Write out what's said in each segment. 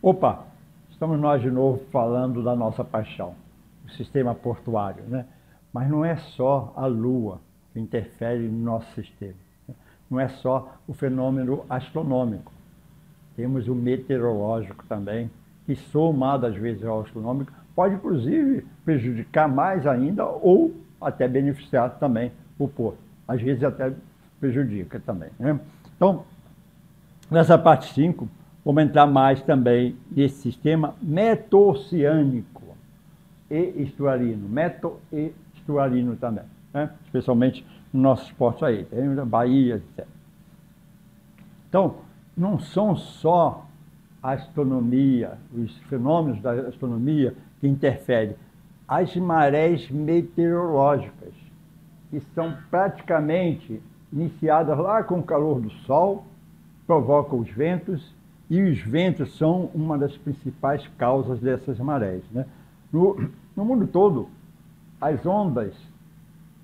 Opa, estamos nós de novo falando da nossa paixão, o sistema portuário, né? Mas não é só a Lua que interfere no nosso sistema, né? Não é só o fenômeno astronômico. Temos o meteorológico também, que somado às vezes ao astronômico, pode inclusive prejudicar mais ainda ou até beneficiar também o porto. Às vezes até prejudica também, né? Então, nessa parte 5, vamos entrar mais também nesse sistema meto-oceânico e estuarino, meto e estuarino também, né? Especialmente nos nossos portos aí, tem Bahia, etc. Então, não são só a astronomia, os fenômenos da astronomia que interferem, as marés meteorológicas, que são praticamente iniciadas lá com o calor do Sol, provocam os ventos, e os ventos são uma das principais causas dessas marés, né? No mundo todo, as ondas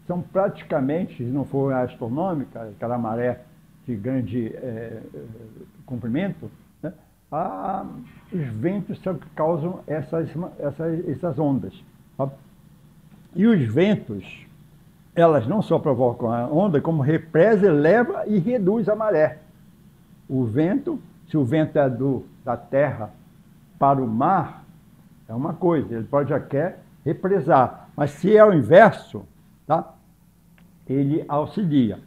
são praticamente, se não for astronômica, aquela maré de grande comprimento, né? Os ventos são que causam essas ondas. Tá? E os ventos, elas não só provocam a onda, como represa, eleva e reduz a maré. O vento, se o vento é da terra para o mar, é uma coisa, ele pode até represar. Mas se é o inverso, tá? Ele auxilia.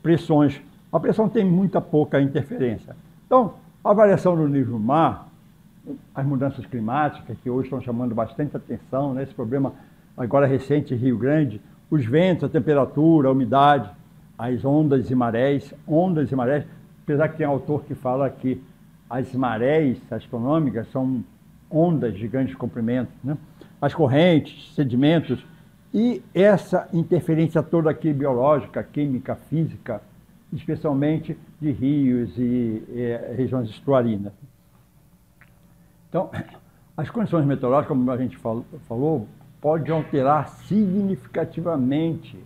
Pressões, a pressão tem muita pouca interferência. Então, a variação do nível do mar, as mudanças climáticas, que hoje estão chamando bastante atenção, né? Esse problema agora recente em Rio Grande, os ventos, a temperatura, a umidade, as ondas e marés, apesar que tem autor que fala que as marés astronômicas são ondas de grande comprimento, né? As correntes, sedimentos, e essa interferência toda aqui biológica, química, física, especialmente de rios e regiões estuarinas. Então, as condições meteorológicas, como a gente falou, podem alterar significativamente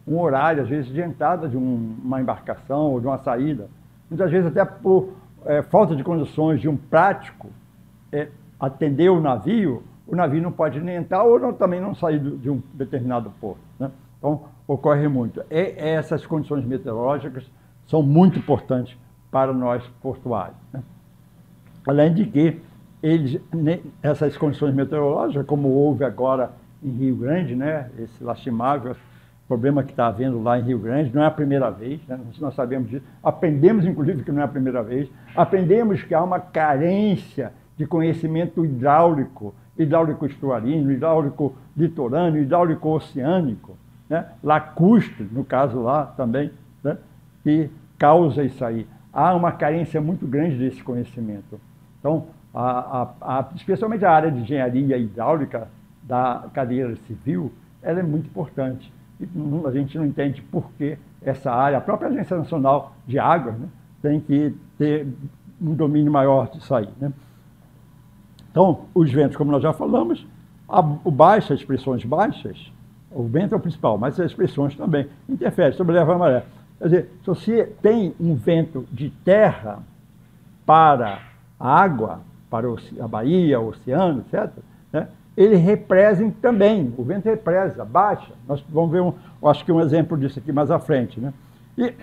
um horário, às vezes, de entrada de uma embarcação ou de uma saída. Muitas vezes até por falta de condições de um prático atender o navio não pode nem entrar ou também não sair de um determinado porto, né? Então, ocorre muito. Essas condições meteorológicas são muito importantes para nós portuários, né? Além de que essas condições meteorológicas, como houve agora em Rio Grande, né, esse lastimável problema que está havendo lá em Rio Grande, não é a primeira vez, né? Nós sabemos disso, aprendemos inclusive que não é a primeira vez, aprendemos que há uma carência de conhecimento hidráulico estuarino, hidráulico litorâneo, hidráulico oceânico, né? Lacustre, no caso lá também, né? Que causa isso aí. Há uma carência muito grande desse conhecimento. Então, especialmente a área de engenharia hidráulica da cadeia civil, ela é muito importante. E a gente não entende por que essa área, a própria Agência Nacional de Águas, né, tem que ter um domínio maior disso aí, né? Então, os ventos, como nós já falamos, as pressões baixas, o vento é o principal, mas as pressões também interferem, sobreleva a maré. Quer dizer, se você tem um vento de terra para a água, para a Bahia, o oceano, etc., né, ele represa também, o vento represa, baixa. Nós vamos ver, acho que um exemplo disso aqui mais à frente, né? E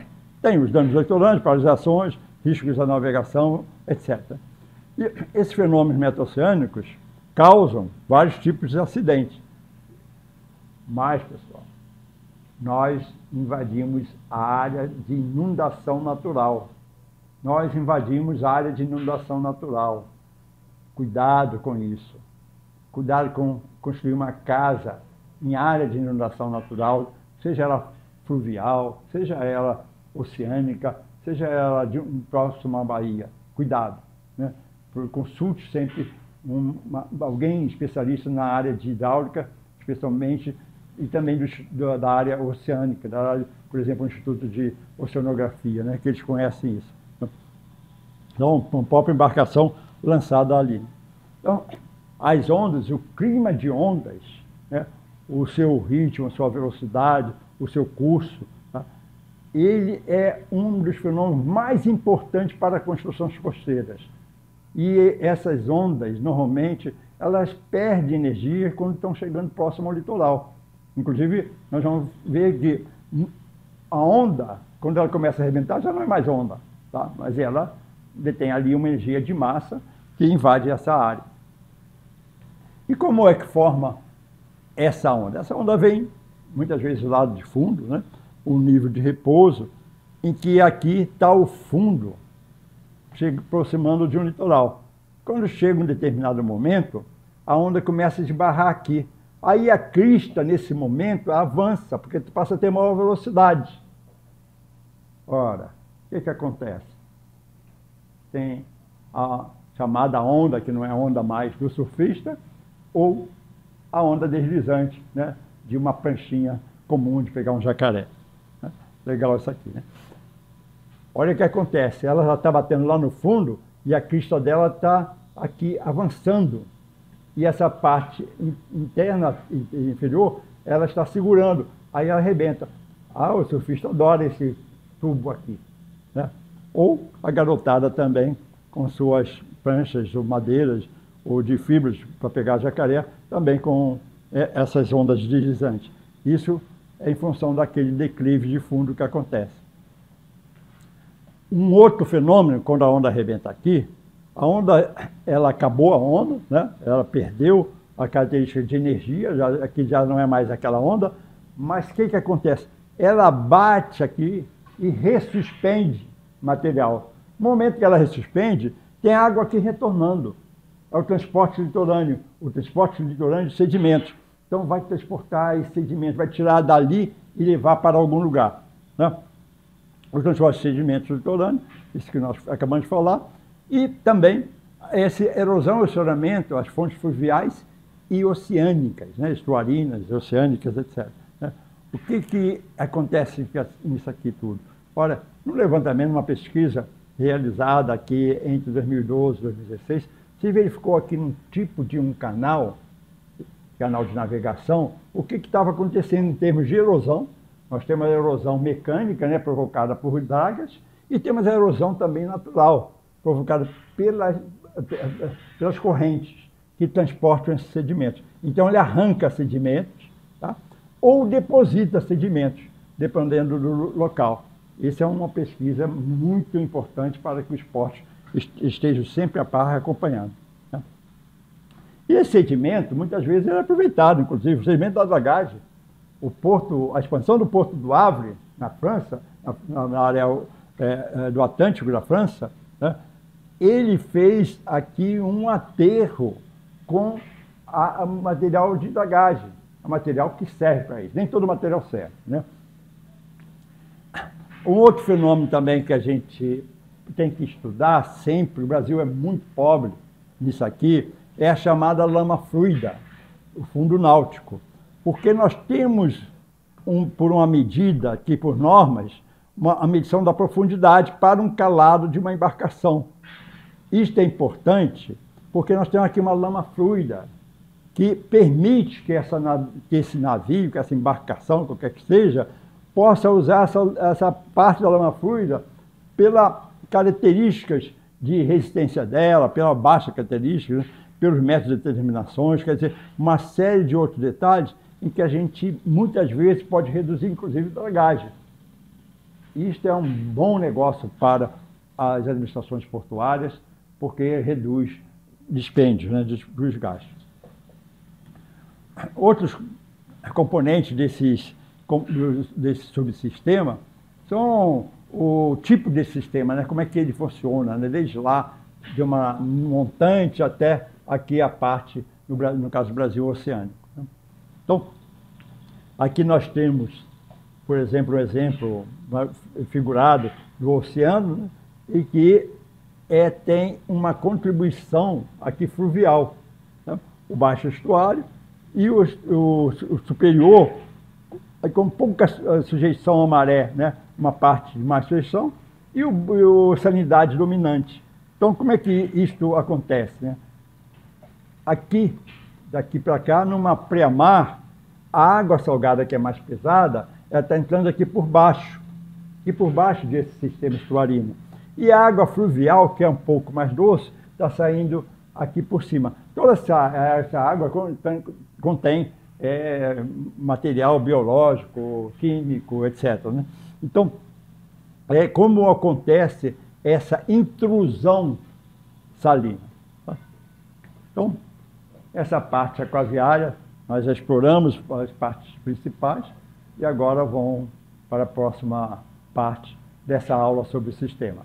tem os danos litorâneos, paralisações, riscos da navegação, etc. E esses fenômenos meto-oceânicos causam vários tipos de acidentes. Mas, pessoal, nós invadimos a área de inundação natural. Nós invadimos a área de inundação natural. Cuidado com isso. Cuidado com construir uma casa em área de inundação natural, seja ela fluvial, seja ela oceânica, seja ela próxima à Bahia. Cuidado, né? Consulte sempre alguém especialista na área de hidráulica, especialmente, e também da área oceânica, por exemplo, o Instituto de Oceanografia, né, que eles conhecem isso. Então, uma própria embarcação lançada ali. Então, as ondas, o clima de ondas, né, o seu ritmo, a sua velocidade, o seu curso, tá, ele é um dos fenômenos mais importantes para as construções costeiras. E essas ondas, normalmente, elas perdem energia quando estão chegando próximo ao litoral. Inclusive, nós vamos ver que a onda, quando ela começa a arrebentar, já não é mais onda, tá? Mas ela detém ali uma energia de massa que invade essa área. E como é que forma essa onda? Essa onda vem, muitas vezes, do lado de fundo, né? O nível de repouso, em que aqui está o fundo, chega aproximando de um litoral. Quando chega um determinado momento, a onda começa a esbarrar aqui. Aí a crista, nesse momento, avança, porque tu passa a ter maior velocidade. Ora, o que acontece? Tem a chamada onda, que não é a onda mais do surfista, ou a onda deslizante, né? De uma pranchinha comum de pegar um jacaré. Legal isso aqui, né? Olha o que acontece, ela já está batendo lá no fundo e a crista dela está aqui avançando. E essa parte interna e inferior, ela está segurando, aí ela arrebenta. Ah, o surfista adora esse tubo aqui, né? Ou a garotada também, com suas pranchas ou madeiras ou de fibras para pegar jacaré, também com essas ondas deslizantes. Isso é em função daquele declive de fundo que acontece. Um outro fenômeno, quando a onda arrebenta aqui, a onda, ela acabou a onda, né? Ela perdeu a característica de energia, aqui já não é mais aquela onda, mas o que acontece? Ela bate aqui e ressuspende material. No momento que ela ressuspende, tem água aqui retornando. É o transporte litorâneo, de sedimentos. Então vai transportar esse sedimento, vai tirar dali e levar para algum lugar, né? O transporte de sedimentos litorâneos, isso que nós acabamos de falar, e também essa erosão e erosionamento, as fontes fluviais e oceânicas, né? Estuarinas, oceânicas, etc. Né? O que acontece nisso aqui tudo? Ora, no levantamento, uma pesquisa realizada aqui entre 2012 e 2016, se verificou aqui num tipo de um canal de navegação, o que estava acontecendo em termos de erosão. Nós temos a erosão mecânica, né, provocada por dragas, e temos a erosão também natural, provocada pelas correntes que transportam esses sedimentos. Então ele arranca sedimentos, tá? Ou deposita sedimentos, dependendo do local. Essa é uma pesquisa muito importante para que o esporte esteja sempre a par acompanhando. Né? E esse sedimento, muitas vezes, é aproveitado, inclusive, o sedimento da dragagem. A expansão do Porto do Havre, na França, na área do Atlântico da França, né? Ele fez aqui um aterro com a material de dragagem, o material que serve para isso. Nem todo material serve, né? Um outro fenômeno também que a gente tem que estudar sempre, o Brasil é muito pobre nisso aqui, é a chamada lama fluida, o fundo náutico. Porque nós temos, por uma medida aqui, por normas, a medição da profundidade para um calado de uma embarcação. Isto é importante porque nós temos aqui uma lama fluida que permite que esse navio, que essa embarcação, qualquer que seja, possa usar essa parte da lama fluida pelas características de resistência dela, pela baixa característica, né? Pelos métodos de determinações, quer dizer, uma série de outros detalhes em que a gente, muitas vezes, pode reduzir, inclusive, a dragagem. Isto é um bom negócio para as administrações portuárias, porque reduz dispêndios, né, dos gastos. Outros componentes desse subsistema são o tipo desse sistema, né, como é que ele funciona, né, desde lá, de uma montante até aqui a parte, no caso do Brasil, oceânico. Então, aqui nós temos, por exemplo, um exemplo figurado do oceano, né, e que tem uma contribuição aqui fluvial, né? O baixo estuário e o superior, com pouca sujeição à maré, né? Uma parte de mais sujeição, e o salinidade dominante. Então, como é que isto acontece, né? Aqui, daqui para cá, numa pré-mar, a água salgada, que é mais pesada, ela está entrando aqui por baixo desse sistema estuarino. E a água fluvial, que é um pouco mais doce, está saindo aqui por cima. Toda essa água contém material biológico, químico, etc., né? Então, como acontece essa intrusão salina. Tá? Então, essa parte aquaviária, nós já exploramos as partes principais e agora vamos para a próxima parte dessa aula sobre o sistema.